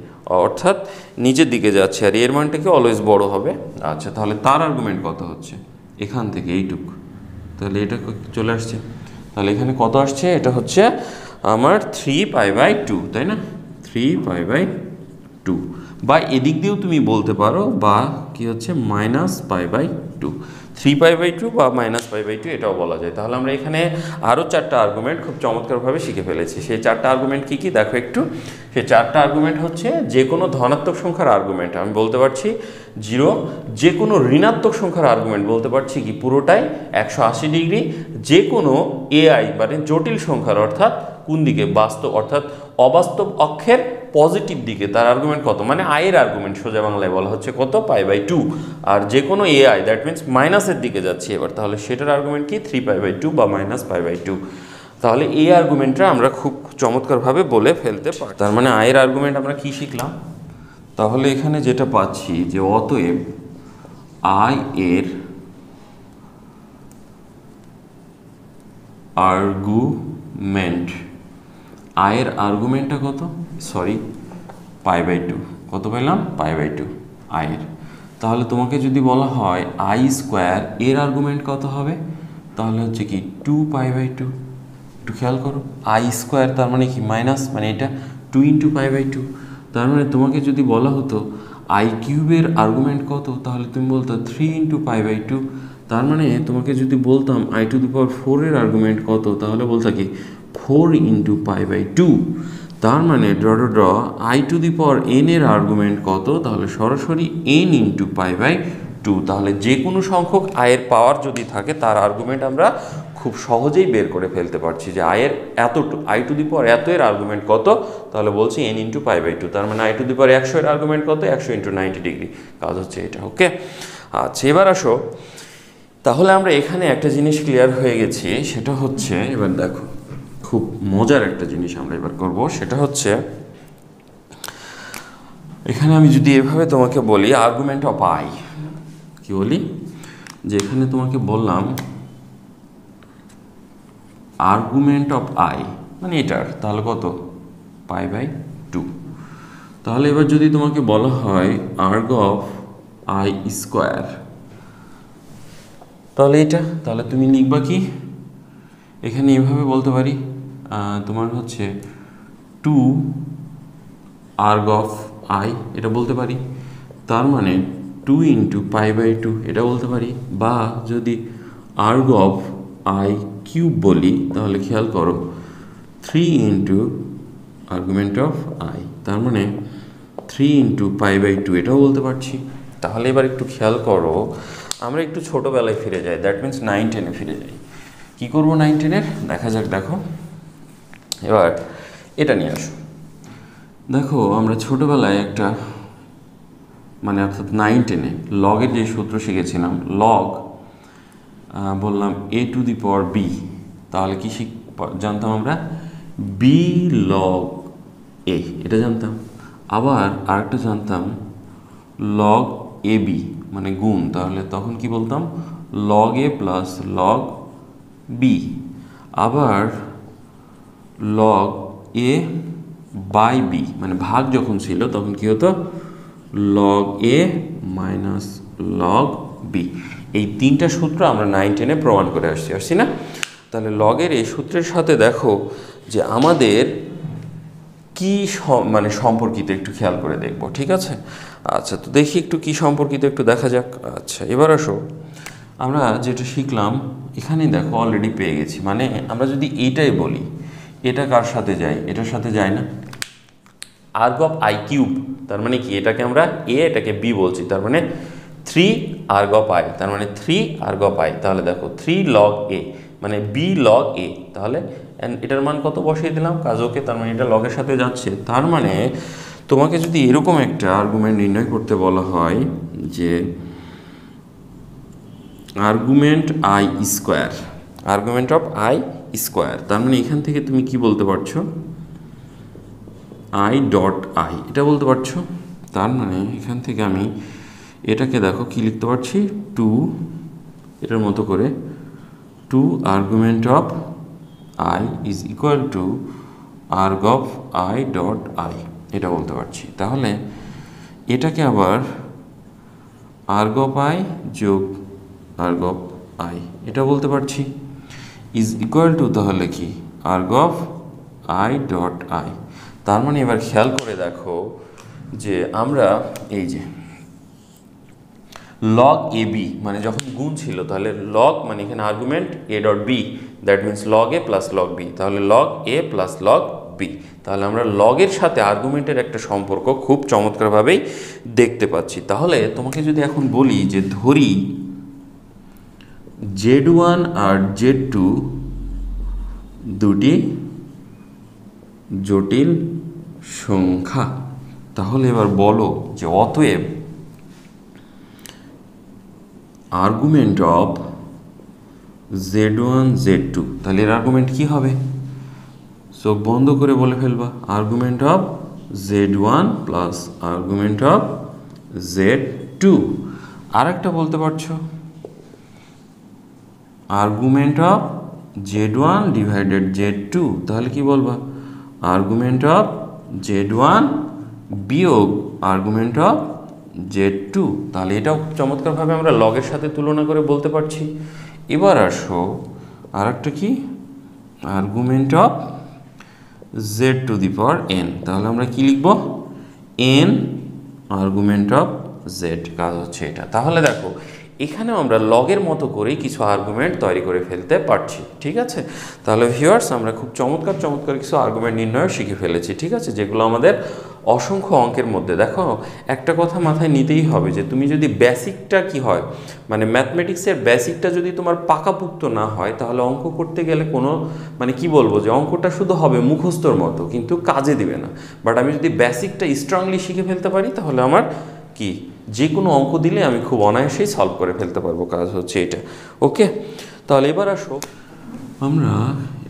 অর্থাৎ নিচের দিকে যাচ্ছে, আর এর মানটাকে অলওয়েজ বড় হবে। আচ্ছা তাহলে তার আর্গুমেন্ট কত হচ্ছে, এখান থেকে এইটুক, তাহলে এটা চলে আসছে, তাহলে এখানে কত আসছে, এটা হচ্ছে আমার 3π/2, তাই না, 3π/2, বা এদিক দিয়েও তুমি বলতে পারো, বা কি হচ্ছে -π/2, 3π/2 বা -π/2 এটাও বলা যায়। তাহলে আমরা এখানে আরও 4টা আর্গুমেন্ট খুব চমৎকারভাবে শিখে ফেলেছি। সেই 4টা আর্গুমেন্ট কী কী দেখো একটু, সেই 4টা আর্গুমেন্ট হচ্ছে, যে কোনো ধনাত্মক সংখ্যার আর্গুমেন্ট আমি বলতে পারছি 0, যে কোনো ঋণাত্মক সংখ্যার আর্গুমেন্ট বলতে পারছি কি পুরোটাই 180 ডিগ্রি, যে কোনো এআই মানে জটিল সংখ্যার অর্থাৎ কোন দিকে, বাস্তব অর্থাৎ অবাস্তব অক্ষের পজিটিভ দিকে, তার আর্গুমেন্ট কত, মানে আই এর আর্গুমেন্ট সোজা বাংলায় বলা হচ্ছে কত, π/2। আর যে কোনো এআই দ্যাট মিনস মাইনাসের দিকে যাচ্ছি এবার, তাহলে সেটার আর্গুমেন্ট কি 3π/2 বা -π/2। তাহলে এই আর্গুমেন্টটা আমরা খুব চমৎকারভাবে বলে ফেলতে পারি। তার মানে আই এর আর্গুমেন্ট আমরা কি শিখলাম, তাহলে এখানে যেটা পাচ্ছি যে অতএব আই এর আর্গুমেন্ট, আয়ের আর্গুমেন্টটা কত, সরি π/2, কত পেলাম π/2 আয়ের। তাহলে তোমাকে যদি বলা হয় আই স্কোয়ার এর আর্গুমেন্ট কত হবে, তাহলে হচ্ছে কি 2π/2। একটু খেয়াল করো, আই স্কোয়ার তার মানে কি মাইনাস, মানে এটা 2 × π/2। তার মানে তোমাকে যদি বলা হতো আই কিউবের আর্গুমেন্ট কত, তাহলে তুমি বলতো 3 × π/2। তার মানে তোমাকে যদি বলতাম i⁴ এর আর্গুমেন্ট কত, তাহলে বলতা কি 4 × π/2। তার মানে ড্র i⁴n এর আর্গুমেন্ট কত, তাহলে সরাসরি n × π/2। তাহলে যে কোনো সংখ্যক আয়ের পাওয়ার যদি থাকে তার আর্গুমেন্ট আমরা খুব সহজেই বের করে ফেলতে পারছি যে আয়ের এত এর আর্গুমেন্ট কত, তাহলে বলছি n × π/2। তার মানে i⁴100 এর আর্গুমেন্ট কত, 100 × 90 ডিগ্রি। কাজ হচ্ছে এটা, ওকে। আচ্ছা এবার আসো, তাহলে আমরা এখানে একটা জিনিস ক্লিয়ার হয়ে গেছি, সেটা হচ্ছে এবার দেখো খুব মজার একটা জিনিস আমরা এবার করব, সেটা হচ্ছে এখানে আমি যদি এভাবে তোমাকে বলি আর্গুমেন্ট অফ আই, কি বলি যে এখানে তোমাকে বললাম আর্গুমেন্ট অফ আই মানে এটার, তাহলে কত π/2। তাহলে এবার যদি তোমাকে বলা হয় আর্গ অফ আই স্কোয়ার, তাহলে এটা, তাহলে তুমি লিখবা কি, এখানে এভাবে বলতে পারি তোমার হচ্ছে 2 আর্গ অফ আই, এটা বলতে পারি। তার মানে 2 × π/2 এটা বলতে পারি। বা যদি আর্গ অফ আই কিউব বলি, তাহলে খেয়াল করো 3 × আর্গুমেন্ট অফ আই, তার মানে 3 × π/2 এটাও বলতে পারছি। তাহলে এবার একটু খেয়াল করো, আমরা একটু ছোটোবেলায় ফিরে যাই, দ্যাট মিনস 9-10-এ ফিরে যাই। কী করবো 9-10-এর, দেখা যাক। দেখো এবার এটা নিয়ে আসো। দেখো আমরা ছোটোবেলায় একটা মানে অর্থাৎ 9-10-এ লগের যে সূত্র শিখেছিলাম, লগ বললাম a⁴b, তাহলে কি জানতাম আমরা b log a, এটা জানতাম। আবার আরেকটা জানতাম log ab মানে গুণ, তাহলে তখন কি বলতাম log a plus log b। আবার log a/b মানে ভাগ যখন ছিল তখন কি হতো log a minus log b। এই তিনটা সূত্র আমরা 9-10-এ প্রমাণ করে আসছি না। তাহলে লগের এই সূত্রের সাথে দেখো যে আমাদের কি মানে সম্পর্কিত, একটু খেয়াল করে দেখব, ঠিক আছে। আচ্ছা তো দেখি একটু কি সম্পর্কিত, একটু দেখা যাক। আচ্ছা এবার আসো, আমরা যেটা শিখলাম এখানেই দেখো অলরেডি পেয়ে গেছি। মানে আমরা যদি এইটাই বলি, এটা কার সাথে যায়, এটার সাথে যায় না, আর্গ অফ আই কিউব, তার মানে কি এটাকে আমরা এ এটাকে বি বলছি, তার মানে 3 আর্গ অফ আই, তার মানে 3 আর্গ অফ আই। তাহলে দেখো 3 log a মানে b log a, তাহলে এটার মান কত বসিয়ে দিলাম কাজ, ওকে। তার মানে এটা লগের সাথে যাচ্ছে। তার মানে তোমাকে যদি এরকম একটা আর্গুমেন্ট নির্ণয় করতে বলা হয় যে argument I square, argument of I square, তার মানে এখান থেকে তুমি কি বলতে পারছো i.i, এটা বলতে পারছো। তার মানে এখান থেকে আমি এটাকে দেখো কি লিখতে পারছি 2, এটার মতো করে 2 argument of i is equal two erg of i.i, এটা বলতে পারছি। তাহলে এটাকে আবার আর্গ অফ i যোগ আর্গ অফ i এটা বলতে পারছি ইজ ইকুয়াল টু তাহলে কি আর্গ অফ i.i। তার মানে এবার খেয়াল করে দেখো যে আমরা এই যে log ab মানে যখন গুণ ছিল, তাহলে log মানে এখানে argument a.b, that means log a plus log b, তাহলে log a plus log b। তাহলে আমরা লগের সাথে আর্গুমেন্টের একটা সম্পর্ক খুব চমৎকারভাবেই দেখতে পাচ্ছি। তাহলে তোমাকে যদি এখন বলি যে ধরি z1 আর z2 দুটি জটিল সংখ্যা। তাহলে এবার বলো যে অতএব আর্গুমেন্ট অফ z1 z2, তাহলে এর আর্গুমেন্ট কি হবে? চোখ বন্ধ করে বলে ফেলবা, argument of z1 plus argument of z2। আর একটা বলতে পারছো argument of z1 divided z2, তাহলে কি বলবা? আর্গুমেন্ট অফ z1 বিয়োগ আর্গুমেন্ট অফ z2। তাহলে এটাও চমৎকারভাবে আমরা লগের সাথে তুলনা করে বলতে পারছি। এবার আসো আর একটা কি, argument of z to the power n, তাহলে আমরা কি লিখব? n আর্গুমেন্ট অফ z, কাজ হচ্ছে এটা। তাহলে দেখো এখানেও আমরা লগের মতো করেই কিছু আর্গুমেন্ট তৈরি করে ফেলতে পারছি, ঠিক আছে? তাহলে ভিউয়ার্স আমরা খুব চমৎকার চমৎকার কিছু আর্গুমেন্ট নির্ণয় শিখে ফেলেছি, ঠিক আছে, যেগুলো আমাদের অসংখ্য অঙ্কের মধ্যে। দেখো একটা কথা মাথায় নিতেই হবে যে তুমি যদি বেসিকটা কি হয়, মানে ম্যাথমেটিক্সের বেসিকটা যদি তোমার পাকাপুক্ত না হয়, তাহলে অঙ্ক করতে গেলে কোনো মানে কি বলবো, যে অঙ্কটা শুধু হবে মুখস্থর মতো কিন্তু কাজে দিবে না। বাট আমি যদি বেসিকটা স্ট্রংলি শিখে ফেলতে পারি, তাহলে আমার কি যে কোনো অঙ্ক দিলে আমি খুব অনায়াসেই সলভ করে ফেলতে পারবো, কাজ হচ্ছে এটা। ওকে, তাহলে এবার আসো আমরা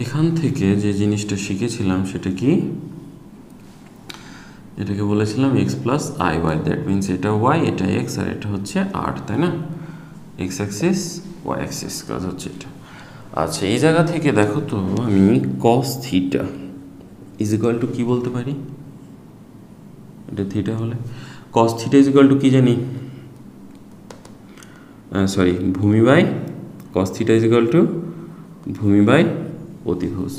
এখান থেকে যে জিনিসটা শিখেছিলাম সেটা কি, এটাকে বলেছিলাম x plus i y, that means এটা ওয়াই, এটা এক্স, আর এটা হচ্ছে আর, তাই না? এক্স অ্যাক্সিস ওয়াই অ্যাক্সিস, কাজ হচ্ছে এটা। আচ্ছা, এই জায়গা থেকে দেখো তো আমি cos theta is equal to কী বলতে পারি? এটা থিটা হলে cos theta is equal to কী জানি, সরি ভূমি by cos theta is equal to ভূমি বাই অতিভুজ।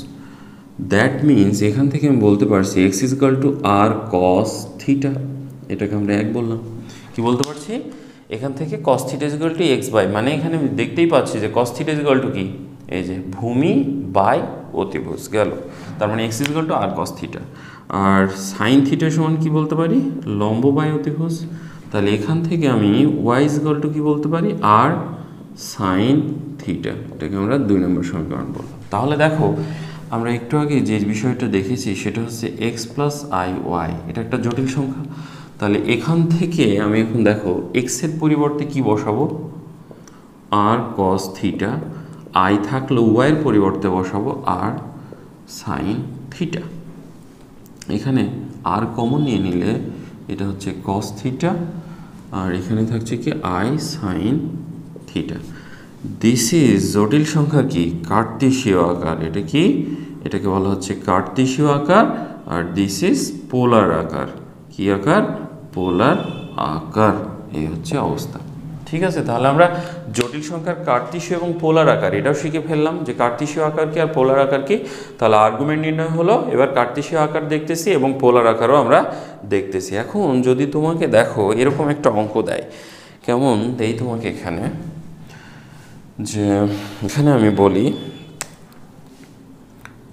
দ্যাট মিনস এখান থেকে আমি বলতে পারছি x is equal to r cos theta, এটাকে আমরা এক বললাম। কি বলতে পারছি? এখান থেকে cos theta is equal to x by, মানে এখানে আমি দেখতেই পাচ্ছি যে কস থিটা ইজ ইকুয়াল টু কি, এই যে ভূমি বাই অতিভুজ গেল। তার মানে x is equal to r cos theta. আর সাইন থিটা সমান কি বলতে পারি? লম্ব বাই অতিভুজ। তাহলে এখান থেকে আমি ওয়াই ইজ ইকুয়াল টু কি বলতে পারি? আর সাইন থিটা, এটাকে আমরা 2 নম্বর সমীকরণ বললাম। তাহলে দেখো আমরা একটু আগে যে বিষয়টা দেখেছি সেটা হচ্ছে এক্স প্লাস আই ওয়াই, এটা একটা জটিল সংখ্যা। তাহলে এখান থেকে আমি এখন দেখো এক্সের পরিবর্তে কি বসাবো? আর কস থিটা। আই থাকলে ওয়াইয়ের পরিবর্তে বসাবো আর সাইন থিটা। এখানে আর কমন নিয়ে নিলে এটা হচ্ছে কস থিটা, আর এখানে থাকছে কি i sine theta. This is জটিল সংখ্যা কি, কার্তেশীয় আকার। এটা কি, এটাকে বলা হচ্ছে কার্তেশীয় আকার। আর দিস ইজ পোলার আকার। কি আকার? পোলার আকার। এই হচ্ছে অবস্থা, ঠিক আছে? তাহলে আমরা জটিল সংখ্যার কার্তেশীয় এবং পোলার আকার এটাও শিখে ফেললাম, যে কার্তেশীয় আকার কি আর পোলার আকার কি। তাহলে আর্গুমেন্ট নির্ণয় হলো, এবার কার্তেশীয় আকার দেখতেছি এবং পোলার আকারও আমরা দেখতেছি। এখন যদি তোমাকে দেখো এরকম একটা অঙ্ক দেয়, কেমন দেই তোমাকে এখানে, যে এখানে আমি বলি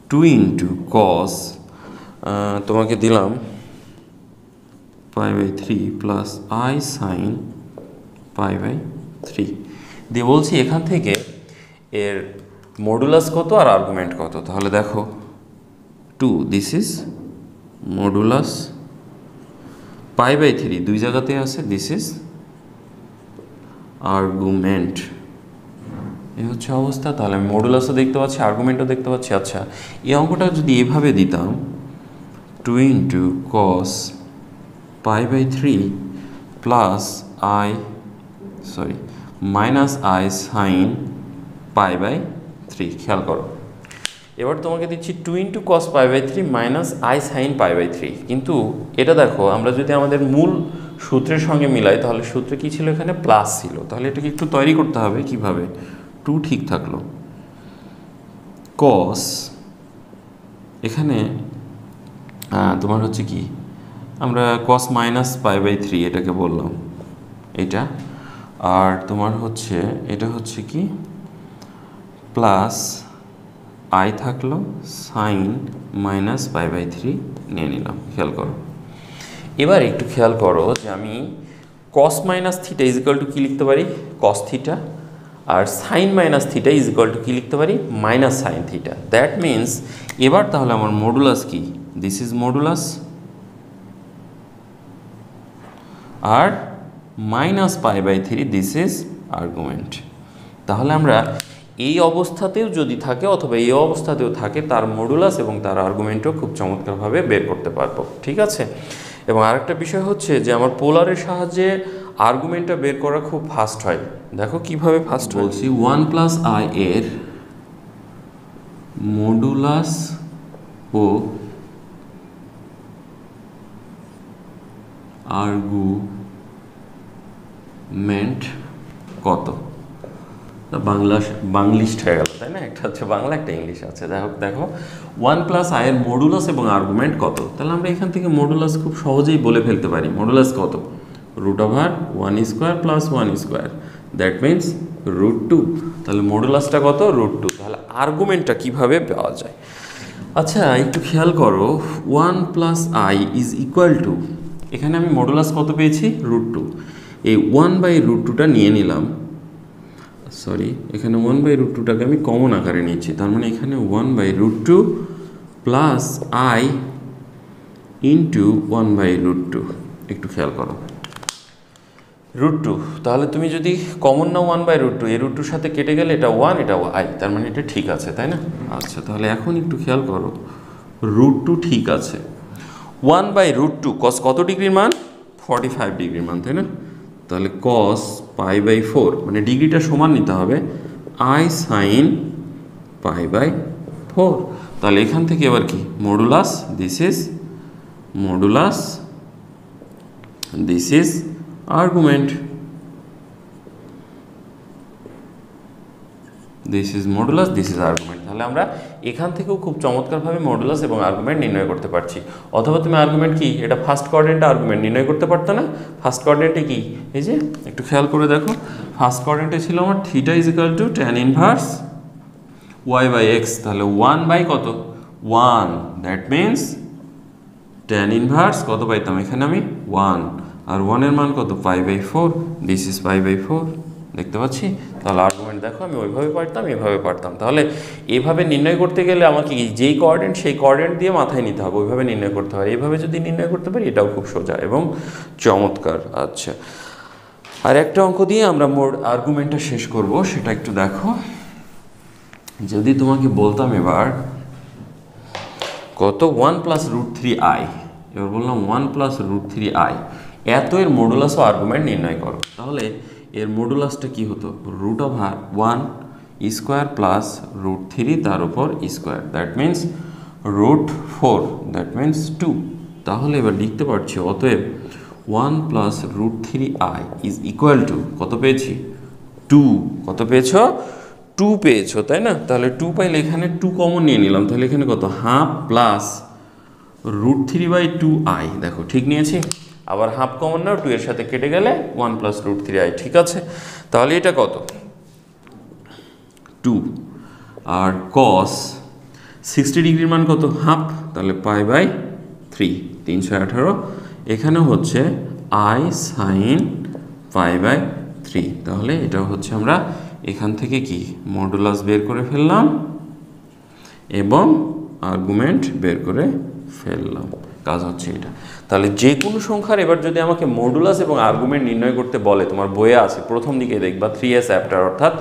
2 ইন্টু কস, তোমাকে দিলাম pi by 3 plus i sine pi by 3 দিয়ে বলছি এখান থেকে এর মডুলাস কত আর আর্গুমেন্ট কত। তাহলে দেখো 2, this is modulus, pi by 3 দুই জায়গাতে আছে, দিস ইজ আর্গুমেন্ট। এই হচ্ছে অবস্থা। তাহলে আমি মডুলাসও দেখতে পাচ্ছি, আর্গুমেন্টও দেখতে পাচ্ছি। আচ্ছা, এই অঙ্কটা যদি এভাবে দিতাম 2 into cos pi by 3 plus i minus i sine pi by 3, খেয়াল করো। এবার তোমাকে দিচ্ছি 2 into cos pi by 3 minus i sine pi by 3, কিন্তু এটা দেখো আমরা যদি আমাদের মূল সূত্রের সঙ্গে মিলাই, তাহলে সূত্রে কী ছিল? এখানে প্লাস ছিল। তাহলে এটাকে একটু তৈরি করতে হবে। কিভাবে? 2 ঠিক থাকলো, কস এখানে তোমার হচ্ছে কি, আমরা কস মাইনাস পাই বাই 3 এটাকে বললাম এটা, আর তোমার হচ্ছে এটা হচ্ছে কি প্লাস আই থাকলো সাইন মাইনাস পাই বাই 3 নিয়ে নিলাম। খেয়াল করো, এবার একটু খেয়াল করো যে আমি cos minus theta is equal to কী লিখতে পারি? Cos theta. আর sine minus theta is equal to কী লিখতে পারি? Minus sine theta. That means এবার তাহলে আমার মডুলাস কি? দিস ইজ মডুলাস, আর মাইনাস π/3 দিস ইজ আর্গুমেন্ট। তাহলে আমরা এই অবস্থাতেও যদি থাকে অথবা এই অবস্থাতেও থাকে তার মডুলাস এবং তার আর্গুমেন্টও খুব চমৎকারভাবে বের করতে পারবো, ঠিক আছে। এবং আরেকটা বিষয় হচ্ছে যে আমার পোলারের সাহায্যে আর্গুমেন্টটা বের করা খুব ফাস্ট হয়। দেখো কিভাবে ফাস্ট বলছি, 1 + i এর মডুলাস ও আর্গুমেন্ট কত? বাংলিশ হয়ে গেল, তাই না? একটা হচ্ছে বাংলা, একটা ইংলিশ আছে। দেখো 1 + i এর মডুলাস এবং আর্গুমেন্ট কত? তাহলে আমরা এখান থেকে মডুলাস খুব সহজেই বলে ফেলতে পারি। মডুলাস কত? √1² + 1², দ্যাট মিনস √2। তাহলে মডুলাসটা কত? √2। তাহলে আর্গুমেন্টটা কিভাবে পাওয়া যায়? আচ্ছা একটু খেয়াল করো, 1 + i = এখানে আমি মডুলাস কত পেয়েছি? √2। এই 1/√2টা নিয়ে নিলাম, সরি এখানে 1/√2টাকে আমি কমন আকারে নিচ্ছি। তার মানে এখানে 1/√2 + i × 1/√2। একটু খেয়াল করো, √2, তাহলে তুমি যদি কমন নাও 1/√2, এই √2 সাথে কেটে গেলে এটা 1, এটা i, তার মানে এটা ঠিক আছে, তাই না? আচ্ছা তাহলে এখন একটু খেয়াল করো, √2 ঠিক আছে। 1/√2 cos কত ডিগ্রির মান? 45 ডিগ্রির মান, তাই না? তাহলে cos π/4, মানে ডিগ্রিটা সমান নিতে হবে, i sin π/4। তাহলে এখান থেকে এবার কি modulus, this is modulus, this is argument, this is modulus, this is argument. তাহলে আমরা এখান থেকেও খুব চমৎকারভাবে মডুলাস এবং আর্গুমেন্ট নির্ণয় করতে পারছি। অথবা তুমি আর্গুমেন্ট কি, এটা ফার্স্ট কোঅর্ডিনেটে আর্গুমেন্ট নির্ণয় করতে পারতো না? ফার্স্ট কোঅর্ডিনেটে কি, এই যে একটু খেয়াল করে দেখো, ফার্স্ট কোঅর্ডিনেটে ছিল আমার θ = tan ইনভার্স y/x। তাহলে 1 কত? 1, দ্যাট মিনস tan ইনভার্স কত পাইতাম এখানে আমি? 1, আর 1 এর মান কত? π/4, দিস ইজ π/4। দেখতে পাচ্ছি? তাহলে আর্গুমেন্ট দেখো আমি ওইভাবে পারতাম, এভাবে পারতাম। তাহলে এভাবে নির্ণয় করতে গেলে আমাকে যেই কোঅর্ডিনেট সেই কোঅর্ডিনেট দিয়ে মাথায় নিতে হবে, ওইভাবে নির্ণয় করতে হয়। এইভাবে যদি নির্ণয় করতে পারি এটাও খুব সোজা এবং চমৎকার। আচ্ছা আর একটা অঙ্ক দিয়ে আমরা মোট আর্গুমেন্টটা শেষ করব, সেটা একটু দেখো। যদি তোমাকে বলতাম এবার কত 1 + √3i, এবার বললাম 1 + √3i, এত এর মডুলাস ও আর্গুমেন্ট নির্ণয় করো, তাহলে এর মডুলাসটা কি হতো? √1² + √3 তার উপর square, that means √4, that means 2। তাহলে এবার লিখতে পারছি অতএব 1 + √3i = কত পেয়েছি? 2। কত পেয়েছ? 2 পেয়েছো, তাই না? তাহলে 2 পাইলে এখানে 2 কমন নিয়ে নিলাম, তাহলে এখানে কত? হাফ প্লাস √3/2i, দেখো ঠিক নিয়েছি। আবার হাফ কমন নাও, 2 এর সাথে কেটে গেলে 1 + √3i, ঠিক আছে। তাহলে এটা কত? 2। আর cos 60 ডিগ্রির মান কত? হাফ, তাহলে π/3, 318। এখানে হচ্ছে i sin π/3। তাহলে এটা হচ্ছে আমরা এখান থেকে কি মডুলাস বের করে ফেললাম এবং আর্গুমেন্ট বের করে ফেললাম, কাজ হচ্ছে এটা। তাহলে যে কোনো সংখ্যার এবার যদি আমাকে মডুলাস এবং আর্গুমেন্ট নির্ণয় করতে বলে, তোমার বইয়ে আছে প্রথম দিকে দেখবা 3a চ্যাপ্টার, অর্থাৎ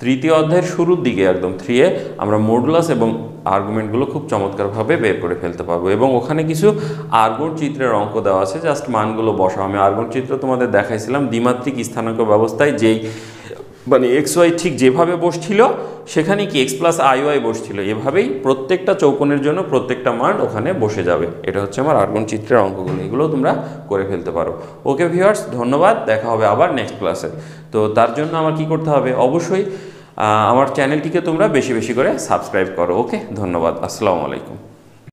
তৃতীয় অধ্যায়ের শুরুর দিকে একদম 3a, আমরা মডুলাস এবং আর্গুমেন্টগুলো খুব চমৎকারভাবে বের করে ফেলতে পারবো। এবং ওখানে কিছু আর্গন চিত্রের অঙ্ক দেওয়া আছে, জাস্ট মানগুলো বসাও। আমি আর্গন চিত্র তোমাদের দেখাইছিলাম দ্বিমাত্রিক স্থানাঙ্ক ব্যবস্থায়, যেই মানে xy ঠিক যেভাবে বসছিল সেখানে কি x + iy বসছিল, এভাবেই প্রত্যেকটা চৌকোণের জন্য প্রত্যেকটা মান ওখানে বসে যাবে। এটা হচ্ছে আমার আর্গন চিত্রের অঙ্কগুলো, এগুলো তোমরা করে ফেলতে পারো। ওকে ভিউয়ার্স, ধন্যবাদ, দেখা হবে আবার নেক্সট ক্লাসে। তো তার জন্য আমার কি করতে হবে? অবশ্যই আমার চ্যানেলটিকে তোমরা বেশি বেশি করে সাবস্ক্রাইব করো। ওকে, ধন্যবাদ, আসসালামু আলাইকুম।